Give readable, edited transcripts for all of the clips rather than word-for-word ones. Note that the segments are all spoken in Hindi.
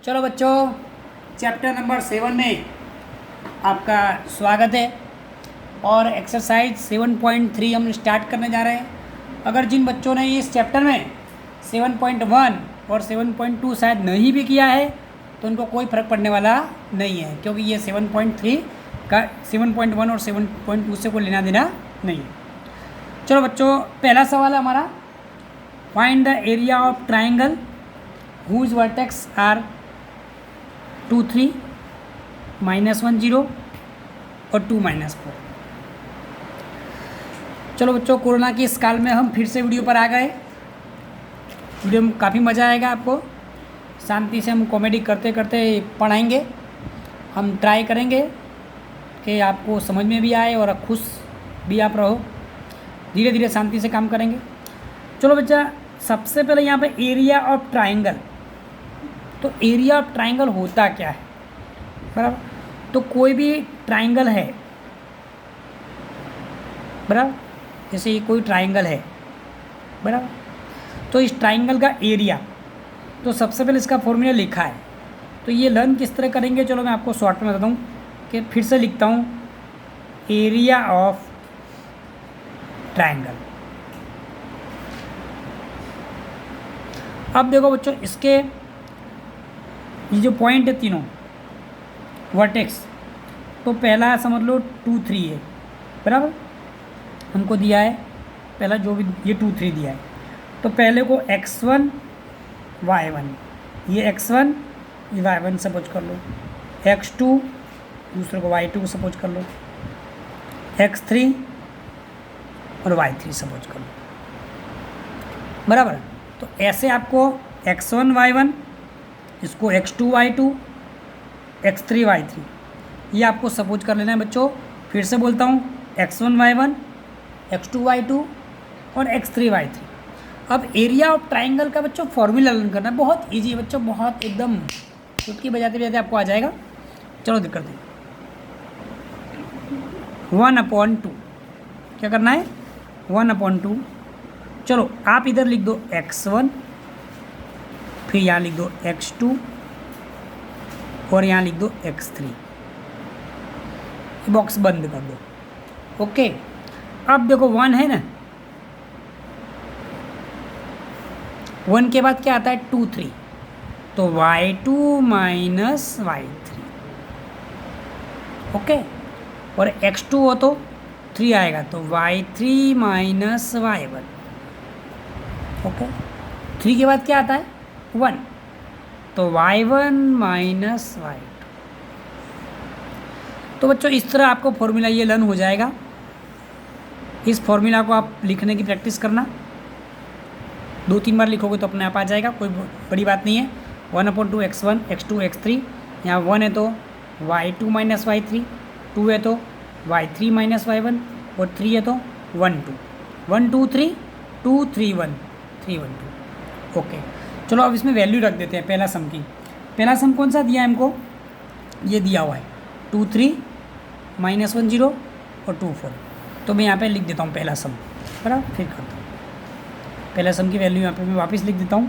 चलो बच्चों, चैप्टर नंबर 7 में आपका स्वागत है और एक्सरसाइज 7.3 हम स्टार्ट करने जा रहे हैं। अगर जिन बच्चों ने इस चैप्टर में 7.1 और 7.2 शायद नहीं भी किया है तो उनको कोई फ़र्क पड़ने वाला नहीं है, क्योंकि ये 7.3 का 7.1 और 7.2 से कोई लेना देना नहीं है। चलो बच्चों, पहला सवाल है हमारा, find the area of triangle whose vertex are 2 3 -1 0 और 2 -4। चलो बच्चों, कोरोना की इस काल में हम फिर से वीडियो पर आ गए। वीडियो में काफ़ी मज़ा आएगा आपको। शांति से हम कॉमेडी करते करते पढ़ाएंगे। हम ट्राई करेंगे कि आपको समझ में भी आए और खुश भी आप रहो। धीरे धीरे शांति से काम करेंगे। चलो बच्चा, सबसे पहले यहाँ पे एरिया ऑफ ट्राइंगल। तो एरिया ऑफ ट्राइंगल होता क्या है, बराबर। तो कोई भी ट्राइंगल है, बराबर, जैसे ये कोई ट्राइंगल है, बराबर, तो इस ट्राइंगल का एरिया, तो सबसे पहले इसका फॉर्मूला लिखा है। तो ये लर्न किस तरह करेंगे, चलो मैं आपको शॉर्ट में बताता हूँ कि फिर से लिखता हूँ, एरिया ऑफ ट्राइंगल। अब देखो बच्चों, इसके ये जो पॉइंट है तीनों वर्टेक्स, तो पहला समझ लो 2 3 है, बराबर, हमको दिया है पहला जो भी ये 2 3 दिया है। तो पहले को x1 y1, ये x1 ये y1 सपोज कर लो, x2 दूसरे को y2 सपोज कर लो, x3 और y3 सपोज कर लो, बराबर। तो ऐसे आपको x1 y1, इसको x2 y2, x3 y3, ये आपको सपोज कर लेना है बच्चों। फिर से बोलता हूँ, x1 y1, x2 y2 और x3 y3। अब एरिया ऑफ ट्राइंगल का बच्चों फॉर्मूला लर्न करना है। बहुत इजी है बच्चों, बहुत एकदम चुटकी बजाते बजाते आपको आ जाएगा। चलो दिक्कत है, 1/2 क्या करना है, 1/2। चलो आप इधर लिख दो x1, फिर यहाँ लिख दो x2 और यहाँ लिख दो x3। बॉक्स बंद कर दो। ओके, अब देखो 1 है ना, 1 के बाद क्या आता है 2 3, तो y2 - y3। ओके, और x2 हो तो 3 आएगा, तो y3 - y1। ओके, 3 के बाद क्या आता है 1, तो y1 - y2। तो बच्चों इस तरह आपको फॉर्मूला ये लर्न हो जाएगा। इस फॉर्मूला को आप लिखने की प्रैक्टिस करना, 2-3 बार लिखोगे तो अपने आप आ जाएगा, कोई बड़ी बात नहीं है। 1/2 x1 x2 x3, यहाँ 1 है तो y2 - y3, 2 है तो y3 - y1 और 3 है तो 1 2 1 2 3 2 3 1 3 1 2। ओके, चलो अब इसमें वैल्यू रख देते हैं पहला सम की। पहला सम कौन सा दिया है हमको, ये दिया हुआ है 2 3 -1 0 और 2 4। तो मैं यहाँ पे लिख देता हूँ पहला सम, बराबर, फिर करता हूँ। पहला सम की वैल्यू यहाँ पे मैं वापस लिख देता हूँ,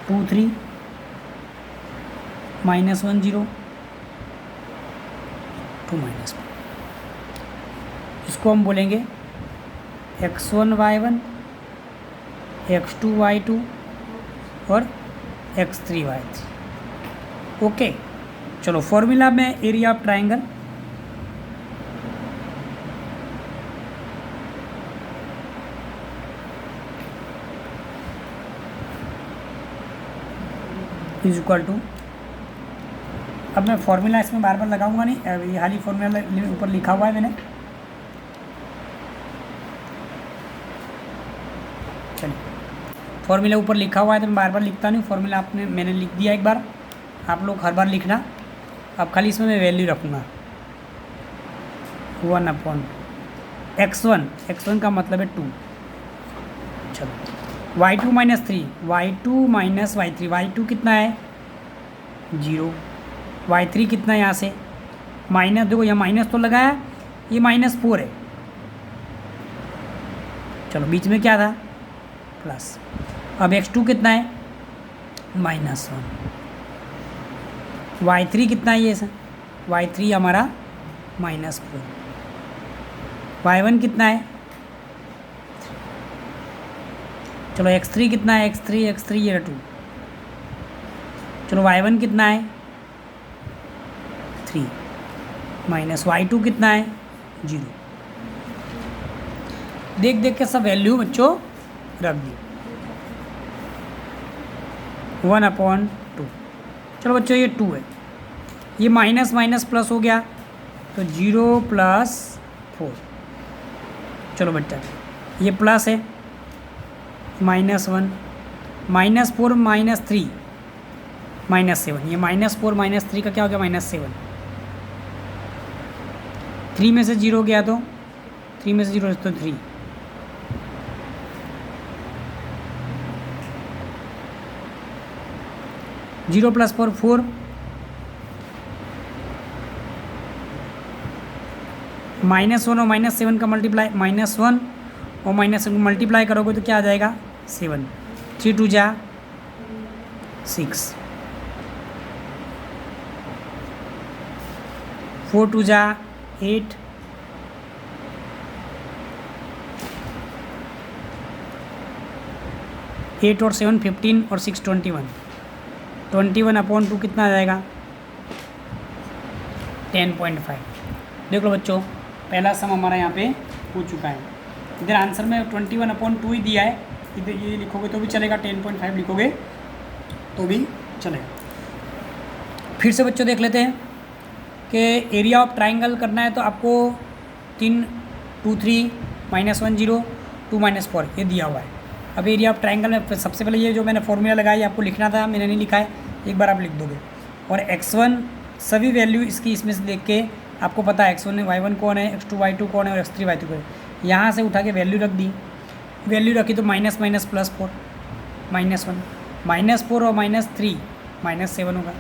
2 3 -1 0 2 -1। इसको हम बोलेंगे x1 y1, x2 y2 और x3 y3। ओके, चलो फॉर्मूला में area of triangle, is equal to, अब मैं फॉर्मूला इसमें बार बार लगाऊंगा नहीं, ये हाली फॉर्मूला ऊपर लिखा हुआ है मैंने। चलिए, फॉर्मूला ऊपर लिखा हुआ है तो मैं बार बार लिखता नहीं, फॉर्मूला मैंने लिख दिया एक बार, आप लोग हर बार लिखना। अब खाली इसमें मैं वैल्यू रखूँगा 1/x1, x1 का मतलब है 2। चलो y2 - 3, y2 - y3, y2 कितना है 0, y3 कितना है यहाँ से माइनस, देखो यहाँ माइनस तो लगाया, ये -4 है। चलो बीच में क्या था प्लस। अब x2 कितना है -1। y3 कितना है ये सर, y3 हमारा -4। y1 कितना है, चलो x3 कितना है, x3 ये 2। चलो y1 कितना है 3 माइनस y2 कितना है 0। देख देख के सब वैल्यू बच्चों रख दी 1/2। चलो बच्चों ये 2 है, ये माइनस माइनस प्लस हो गया तो 0 + 4। चलो बच्चा ये प्लस है -1 -4 -3 -7, ये -4 -3 का क्या हो गया -7। 3 में से 0 गया तो 3 में से 0 तो 3। जीरो + 4 4, -1 और -7 का मल्टीप्लाई, -1 और -7 को मल्टीप्लाई करोगे तो क्या आ जाएगा 7। 3 2 जा 6, 4 2 जा 8, 8 और 7 15 और 6 21। 21/2 कितना आ जाएगा 10.5। देख लो बच्चों पहला सम हमारा यहाँ पे हो चुका है। इधर आंसर में 21/2 ही दिया है, इधर ये लिखोगे तो भी चलेगा, 10.5 लिखोगे तो भी चलेगा। फिर से बच्चों देख लेते हैं कि एरिया ऑफ ट्राइंगल करना है तो आपको 3 2 3 -1 0 2 -4 ये दिया हुआ है। अब एरिया ऑफ ट्राइंगल में सबसे पहले ये जो मैंने फॉर्मूला लगाया आपको लिखना था, मैंने नहीं लिखा है, एक बार आप लिख दोगे। और x1 सभी वैल्यू इसकी इसमें से देख के आपको पता है x1 y1 कौन है, x2 y2 कौन है और x3 y3 कौन है। यहाँ से उठा के वैल्यू रख दी, वैल्यू रखी तो माइनस माइनस +4 -1 -4 और -3 -7 होगा।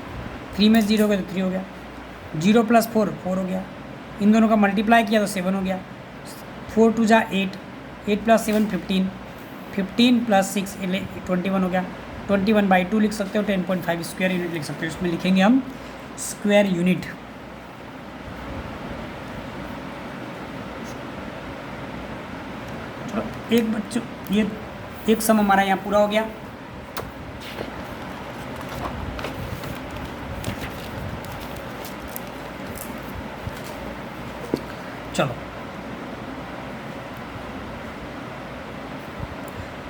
3 में 0 हो गया तो 3 हो गया, 0 + 4 4 हो गया, इन दोनों का मल्टीप्लाई किया तो 7 हो गया। 4 2 जा 8, 8 + 7 15, 15 + 6 21 हो गया। 21/2 लिख सकते हो, 10.5 स्क्वायर यूनिट लिख सकते हो, इसमें लिखेंगे हम स्क्वायर यूनिट। चलो एक बच्चों ये एक सम हमारा यहाँ पूरा हो गया। चलो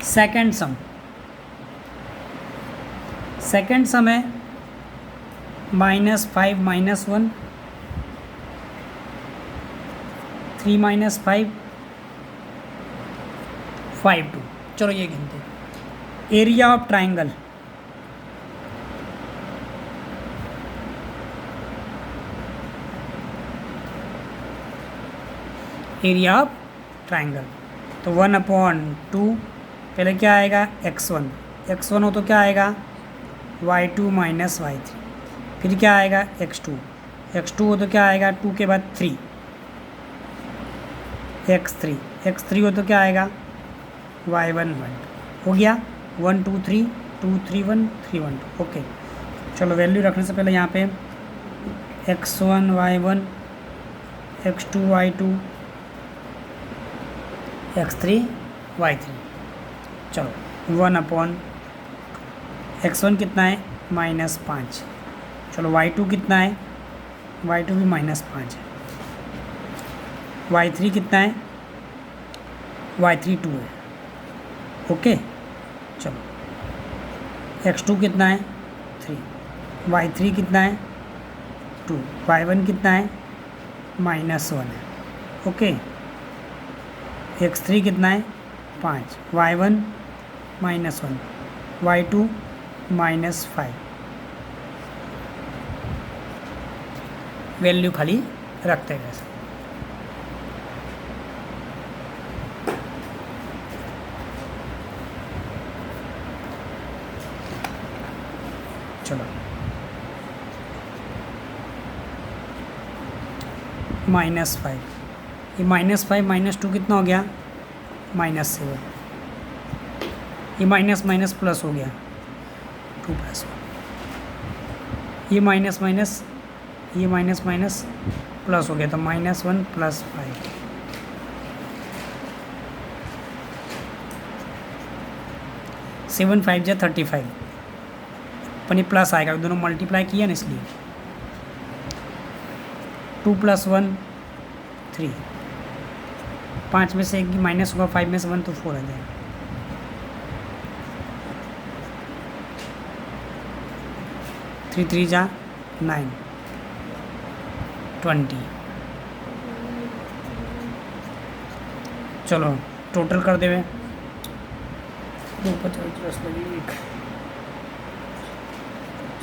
सेकंड सम है -5 -1 3 -5 5 2। चलो ये गिनते हैं। एरिया ऑफ ट्राइंगल तो 1/2 पहले क्या आएगा x1 हो तो क्या आएगा y2 - y3, फिर क्या आएगा x2 हो तो क्या आएगा 2 के बाद 3, x3 हो तो क्या आएगा y1 1 हो गया 1 2 3 2 3 1 3 1 2। ओके चलो वैल्यू रखने से पहले यहाँ पे x1 y1 x2 y2 x3 y3। चलो 1/, x1 कितना है -5। चलो y2 कितना है, y2 भी -5 है। y3 कितना है, y3 2 है। ओके चलो x2 कितना है 3, y3 कितना है 2, y1 कितना है -1 है। ओके x3 कितना है 5, y1 -1, y2 -5। वैल्यू खाली रखते हैं ऐसे। चलो -5, ये -5 -2 कितना हो गया -7, ये माइनस माइनस प्लस हो गया 2+1, ये माइनस माइनस, ये माइनस माइनस प्लस हो गया, तो -1 + 5, 7 5 जा 35, अपन ये प्लस आएगा, दोनों मल्टीप्लाई किया ना इसलिए। 2 + 1 3, 5 में से एक माइनस होगा, 5 में से 1 तो 4 आ जाएगा। 3 3 जा 9, 20। चलो टोटल कर देवे, 2 50 लगी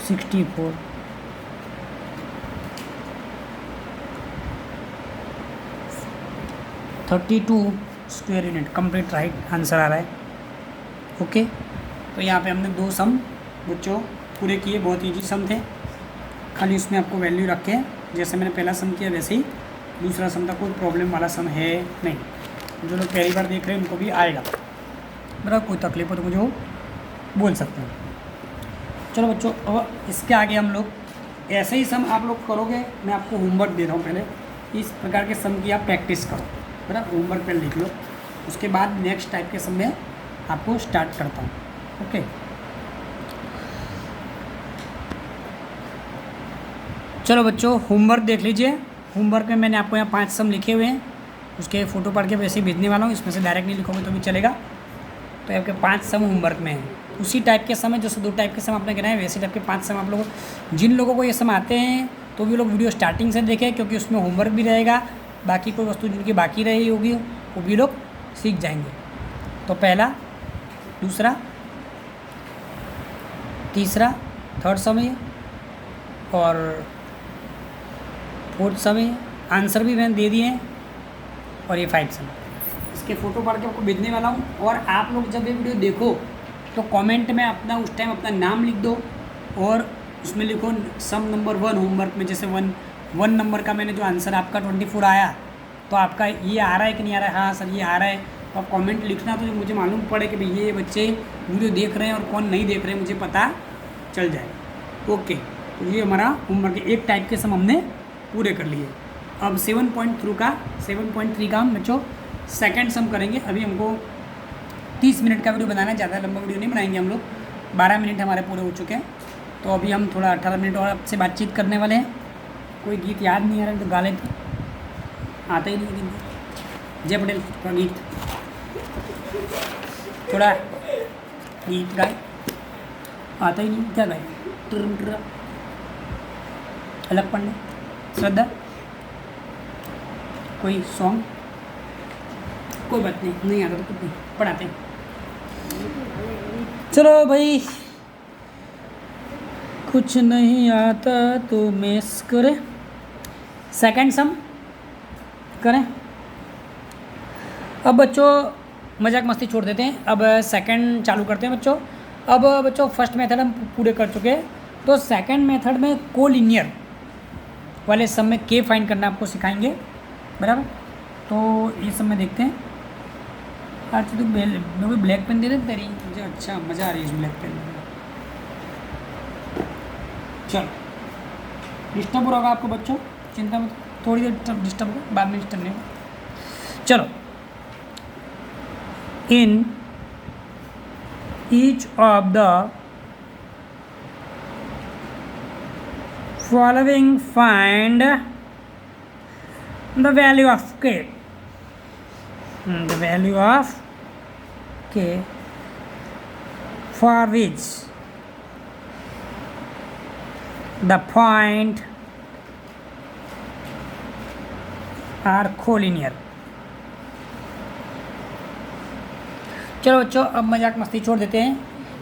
64, 32 square unit complete right answer आ रहा है। ओके, तो यहाँ पे हमने 2 सम बच्चों पूरे किए, बहुत ईजी सम थे, खाली उसमें आपको वैल्यू रखे, जैसे मैंने पहला सम किया वैसे ही दूसरा सम था, कोई प्रॉब्लम वाला सम है नहीं। जो लोग पहली बार देख रहे हैं उनको भी आएगा, मेरा कोई तकलीफ हो तो मुझे वो बोल सकते हैं। चलो बच्चों, अब इसके आगे हम लोग ऐसे ही सम आप लोग करोगे, मैं आपको होमवर्क दे रहा हूँ, पहले इस प्रकार के सम की आप प्रैक्टिस करो, बराबर, होमवर्क पर लिख लो, उसके बाद नेक्स्ट टाइप के सम में आपको स्टार्ट करता हूँ। ओके, चलो बच्चों होमवर्क देख लीजिए। होमवर्क में मैंने आपको यहाँ 5 सम लिखे हुए हैं, उसके फ़ोटो पढ़ के वैसे ही भेजने वाला हूँ, इसमें से डायरेक्ट नहीं लिखोगे तो भी चलेगा। तो आपके 5 सम होमवर्क में हैं, उसी टाइप के सम है, जैसे 2 टाइप के सम आपने गिनाए वैसे टाइप के 5 सम आप लोगों, जिन लोगों को ये सम आते हैं तो भी लोग वीडियो स्टार्टिंग से देखें, क्योंकि उसमें होमवर्क भी रहेगा, बाकी कोई वस्तु जिनकी बाकी रही होगी वो भी लोग सीख जाएंगे। तो पहला, दूसरा, तीसरा, थर्ड सम है और फोर्थ सम है, आंसर भी मैंने दे दिए हैं, और ये 5 सम, इसके फ़ोटो पढ़ के आपको भेजने वाला हूँ। और आप लोग जब ये वीडियो देखो तो कमेंट में अपना उस टाइम अपना नाम लिख दो, और उसमें लिखो सम नंबर 1 होमवर्क में, जैसे 1 नंबर का मैंने जो आंसर आपका 24 आया, तो आपका ये आ रहा है कि नहीं आ रहा है, हाँ सर ये आ रहा है, तो आप कमेंट लिखना, तो मुझे मालूम पड़े कि भाई ये बच्चे वीडियो देख रहे हैं और कौन नहीं देख रहे हैं, मुझे पता चल जाए। ओके, तो ये हमारा होमवर्क है, एक टाइप के सम हमने पूरे कर लिए। अब 7.3 का हम बच्चों सेकंड सम करेंगे। अभी हमको 30 मिनट का वीडियो बनाना है, ज़्यादा लंबा वीडियो नहीं बनाएंगे हम लोग, 12 मिनट हमारे पूरे हो चुके हैं, तो अभी हम थोड़ा 18 मिनट और आपसे बातचीत करने वाले हैं। कोई गीत याद नहीं आ रहा तो गा लेते, आता ही नहीं गीत, जय पटेल का गीत, थोड़ा गीत गाए, आता ही नहीं, क्या गाए, अलग पढ़ने, श्रद्धा, कोई सॉन्ग, कोई बात नहीं आता तो कुछ नहीं, पढ़ाते हैं। चलो भाई, कुछ नहीं आता तो मिस करें, सेकंड सम करें। अब बच्चों मजाक मस्ती छोड़ देते हैं, अब सेकंड चालू करते हैं बच्चों। अब बच्चों फर्स्ट मेथड हम पूरे कर चुके हैं, तो सेकंड मेथड में कोलिनियर वाले सम में के फाइंड करना आपको सिखाएंगे, बराबर। तो ये सब में देखते हैं। अच्छा तो मेरे ब्लैक पेन दे रहे तेरी, मुझे अच्छा मज़ा आ रही है इस ब्लैक पेन में। चलो डिस्टर्ब हो रहा होगा आपको बच्चों, चिंता मत, थोड़ी देर डिस्टर्ब होगा, बाद में डिस्टर्ब नहीं होगा। चलो, in each of the following find the value of के, the value of k for which the point are collinear। चलो बच्चों, अब मजाक मस्ती छोड़ देते हैं,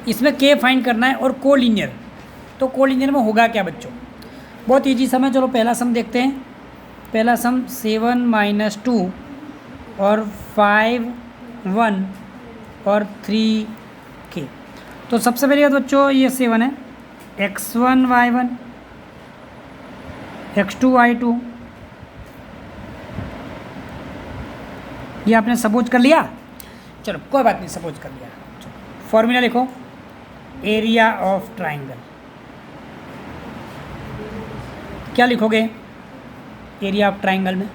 इसमें के फाइंड करना है और कोलिनियर। तो कोलिनियर में होगा क्या बच्चों, बहुत ईजी सम है। चलो पहला सम देखते हैं। पहला सम 7 - 2 और 5 1 और 3 के। तो सबसे पहले बात बच्चों ये 7 है, x1 y1 x2 y2, ये आपने सपोज कर लिया। चलो कोई बात नहीं, सपोज कर लिया। फॉर्मूला लिखो, एरिया ऑफ ट्राइंगल। क्या लिखोगे एरिया ऑफ ट्राइंगल में?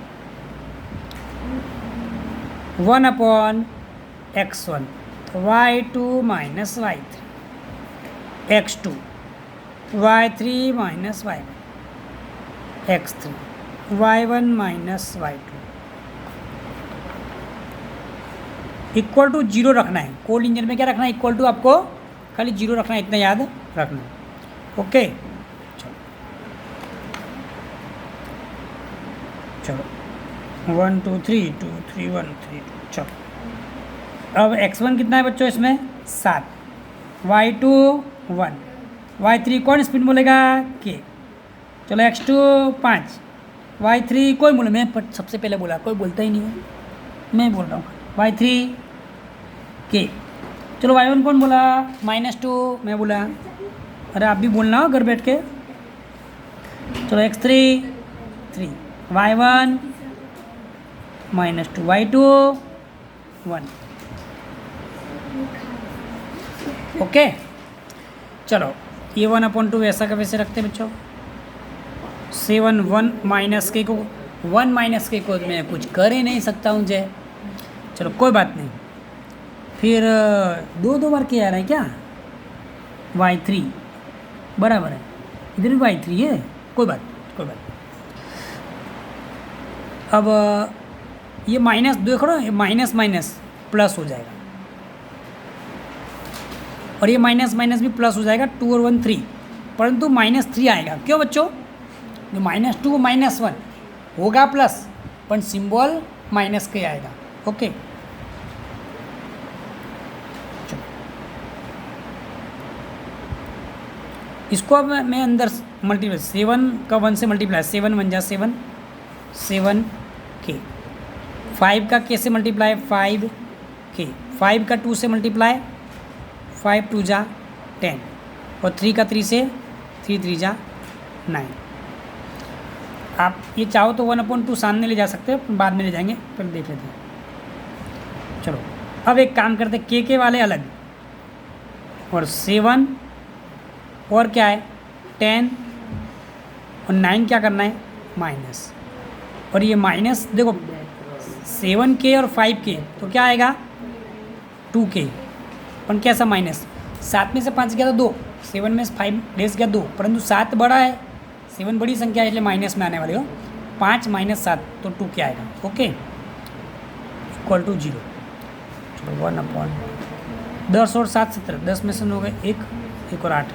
1/x1, तो y2 minus y3, x2, y3 minus y1, x3, y1 minus y2 equal to 0 रखना है। कोड इंजन में क्या रखना है? इक्वल टू आपको खाली 0 रखना है, इतना याद रखना है। ओके, चलो 1 2 3 2 3 1 3 2। चलो अब x1 कितना है बच्चों इसमें? 7, y2 1, y3 कौन स्पीड बोलेगा? के। चलो x2 5, y3 कोई बोले, मैं सबसे पहले बोला, कोई बोलता ही नहीं है, मैं बोल रहा हूँ y3 के। चलो y1 कौन बोला? -2, मैं बोला। अरे आप भी बोलना हो घर बैठ के। चलो x3 3, y1 -2, y2 1। ओके, चलो ये 1/2 वैसा का वैसे रखते हैं बच्चों। 7 1 माइनस के को 1 माइनस के को मैं कुछ कर ही नहीं सकता हूँ जे। चलो कोई बात नहीं, फिर 2 बार क्या आ रहा है क्या? y3 बराबर है, इधर भी y3 है, कोई बात। अब ये माइनस देखो ना, माइनस माइनस प्लस हो जाएगा, और ये माइनस माइनस भी प्लस हो जाएगा। 2 और 1 3, परंतु -3 आएगा। क्यों बच्चों? जो -2 -1 होगा प्लस, पर सिंबल माइनस के आएगा। ओके, इसको अब मैं अंदर मल्टीप्लाई 7 का 1 से मल्टीप्लाई, 7 1 जा 7 7 के, 5 का के से मल्टीप्लाई 5 के, 5 का 2 से मल्टीप्लाई 5 2 जा 10, और 3 का 3 से 3 3 जा 9। आप ये चाहो तो 1/2 सामने ले जा सकते हो, बाद में ले जाएंगे, पर देख लेते हैं। चलो अब एक काम करते, के वाले अलग, और 7 और क्या है 10 और 9 क्या करना है माइनस, और ये माइनस देखो 7k और 5k तो क्या आएगा 2k, पर कैसा माइनस? 7 में से 5 गया तो 2, 7 में से 5 डेज गया 2, परंतु 7 बड़ा है, 7 बड़ी संख्या है, इसलिए माइनस में आने वाले हो। 5 - 7 तो 2k आएगा। Okay, equal to 0। चलो 1/10 और 7 17, 10 में से 9 गए 1 और 8,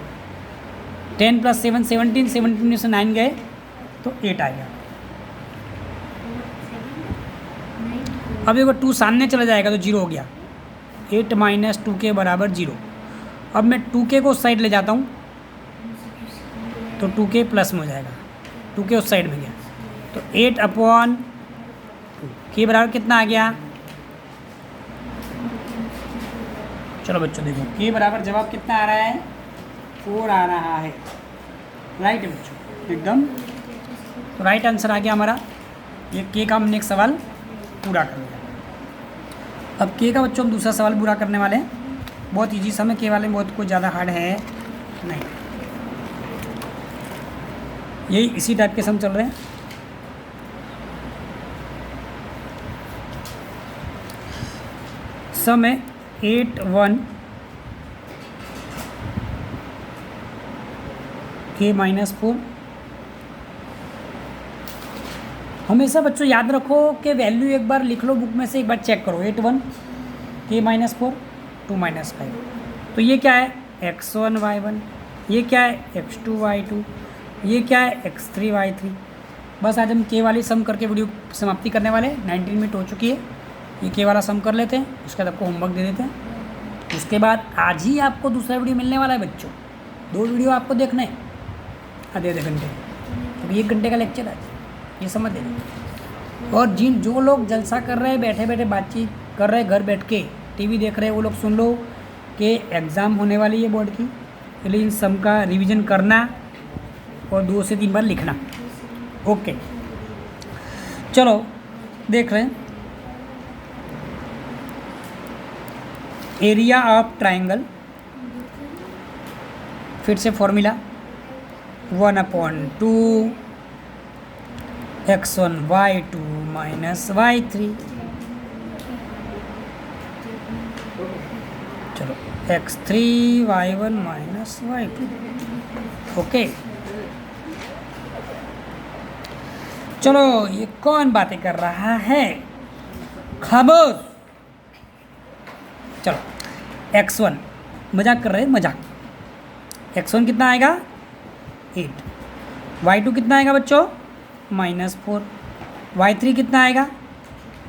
10 + 7 17, 17 में से 9 गए तो 8 आ गया। अब देखो 2 सामने चला जाएगा तो 0 हो गया, 8 - 2k = 0। अब मैं 2k को उस साइड ले जाता हूँ तो 2k प्लस में हो जाएगा, 2k उस साइड में गया तो 8/2 k बराबर कितना आ गया? चलो बच्चों देखो k बराबर जवाब कितना आ रहा है? 4 आ रहा है। राइट है बच्चों, एकदम तो राइट आंसर आ गया हमारा। ये k का हमने एक सवाल पूरा कर लिया। अब k का बच्चों हम दूसरा सवाल पूरा करने वाले हैं। बहुत ईजी सम है k वाले में, बहुत कुछ ज़्यादा हार्ड है नहीं, यही इसी टाइप के सम चल रहे हैं। सम है 8 1 k - 4। हमेशा बच्चों याद रखो कि वैल्यू एक बार लिख लो बुक में से, एक बार चेक करो। 8 1 k - 4 2 - 5, तो ये क्या है x1 y1, ये क्या है x2 y2, ये क्या है x3 y3। बस आज हम k वाली सम करके वीडियो समाप्ति करने वाले। 19 मिनट हो चुकी है, ये k वाला सम कर लेते हैं, उसके बाद आपको होमवर्क दे देते हैं। उसके बाद आज ही आपको दूसरा वीडियो मिलने वाला है बच्चों। 2 वीडियो आपको देखना है आधे घंटे, क्योंकि 1 घंटे का लेक्चर है, ये समझ लेना। और जो लोग जलसा कर रहे हैं, बैठे बैठे बातचीत कर रहे हैं, घर बैठ के टीवी देख रहे हैं, वो लोग सुन लो कि एग्ज़ाम होने वाली है बोर्ड की, इसलिए इन सम का रिवीजन करना और 2 से 3 बार लिखना। ओके, चलो देख रहे हैं एरिया ऑफ ट्राइंगल फिर से formula 1/2 x1 y2 minus y3, चलो x3 y1 minus y2। Okay, चलो ये कौन बातें कर रहा है, खामोश। चलो x1, मजाक कर रहे हैं, मजाक। x1 कितना आएगा 8, y2 कितना आएगा बच्चों -4, y3 कितना आएगा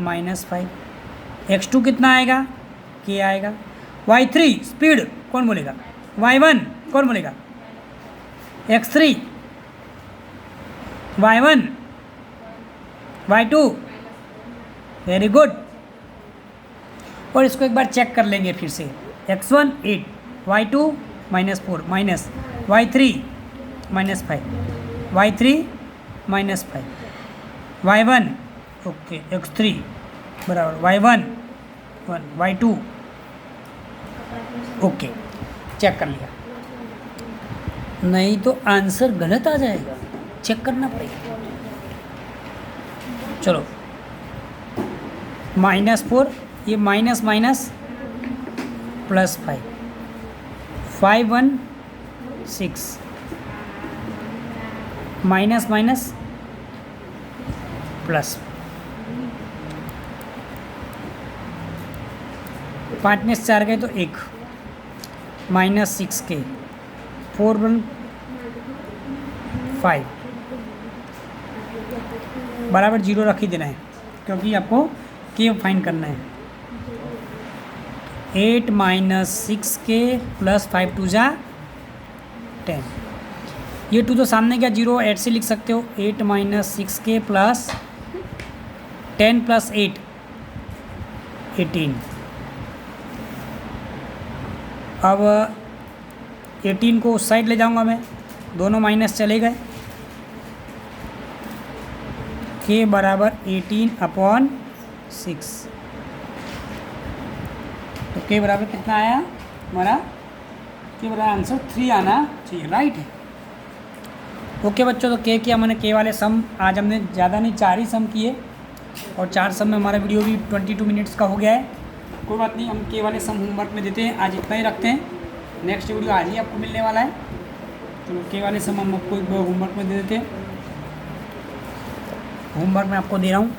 -5, x2 कितना आएगा k आएगा, y3 स्पीड कौन बोलेगा, y1 कौन बोलेगा, x3 y1 y2, very good. और इसको एक बार चेक कर लेंगे फिर से, x1 8, y2 -4 minus y3 -5, y3 -5, y1 okay, x3 बराबर y1 1, y2 ओके, चेक कर लिया। नहीं तो आंसर गलत आ जाएगा, चेक करना पड़ेगा। चलो -4, ये minus minus +5, 5 1 6, minus minus plus, 5 में 4 गए तो 1, -6k, 4 1 5 बराबर 0 रख ही देना है, क्योंकि आपको के फाइंड करना है। 8 - 6k + 5 2 जा 10, ये 2 तो सामने क्या 0, 8 से लिख सकते हो, 8 - 6k + 10 + 8 18। अब 18 को उस साइड ले जाऊंगा मैं, दोनों माइनस चले गए, k बराबर 18/6, तो k बराबर कितना आया हमारा, k बराबर आंसर 3 आना चाहिए, राइट है। ओके बच्चों, तो k किया मैंने, k वाले सम आज हमने ज़्यादा नहीं 4 ही सम किए, और 4 सम में हमारा वीडियो भी 22 मिनट्स का हो गया है। कोई बात नहीं, हम k वाले सम होमवर्क में देते हैं, आज इतना ही रखते हैं, नेक्स्ट वीडियो आज ही आपको मिलने वाला है। चलो k वाले सम हम आपको एक बार होमवर्क में दे देते हैं, होमवर्क में आपको दे रहा हूँ,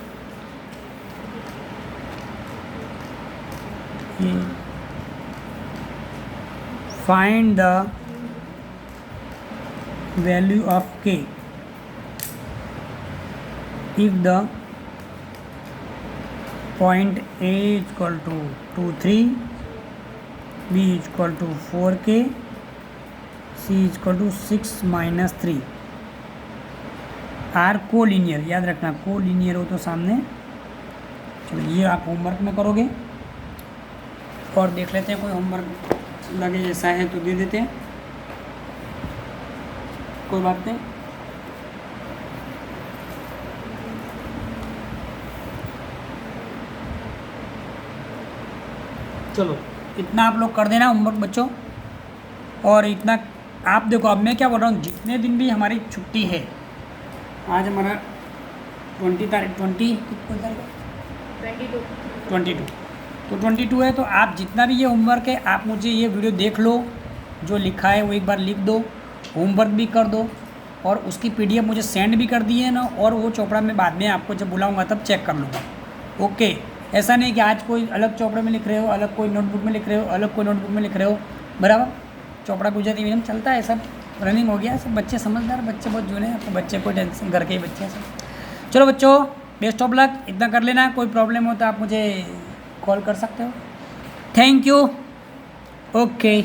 find the value of k if the point A = 2 3, B = 4k, C = 6 - 3, are को लीनियर, याद रखना को लीनियर हो तो सामने। चलो ये आप होमवर्क में करोगे, और देख लेते हैं कोई होमवर्क लगे जैसा है तो दे देते हैं, कोई बात नहीं। चलो इतना आप लोग कर देना होमवर्क बच्चों, और इतना आप देखो, अब मैं क्या बोल रहा हूँ, जितने दिन भी हमारी छुट्टी है, आज हमारा 22 तो 22 है, तो आप जितना भी ये होमवर्क है, आप मुझे ये वीडियो देख लो, जो लिखा है वो एक बार लिख दो, होमवर्क भी कर दो, और उसकी PDF मुझे सेंड भी कर दिए ना, और वो चोपड़ा में बाद में आपको जब बुलाऊंगा तब चेक कर लूँगा। ओके, ऐसा नहीं कि आज कोई अलग चोपड़े में लिख रहे हो, अलग कोई नोटबुक में लिख रहे हो, अलग कोई नोटबुक में लिख रहे हो, बराबर। चोपड़ा गुजराती मीडियम चलता है, सब रनिंग हो गया, सब बच्चे समझदार, बच्चे बहुत जुने हैं, तो बच्चे कोई टेंशन, घर के ही बच्चे हैं सब। चलो बच्चों, बेस्ट ऑफ लक, इतना कर लेना, कोई प्रॉब्लम हो तो आप मुझे कॉल कर सकते हो। Thank you, okay.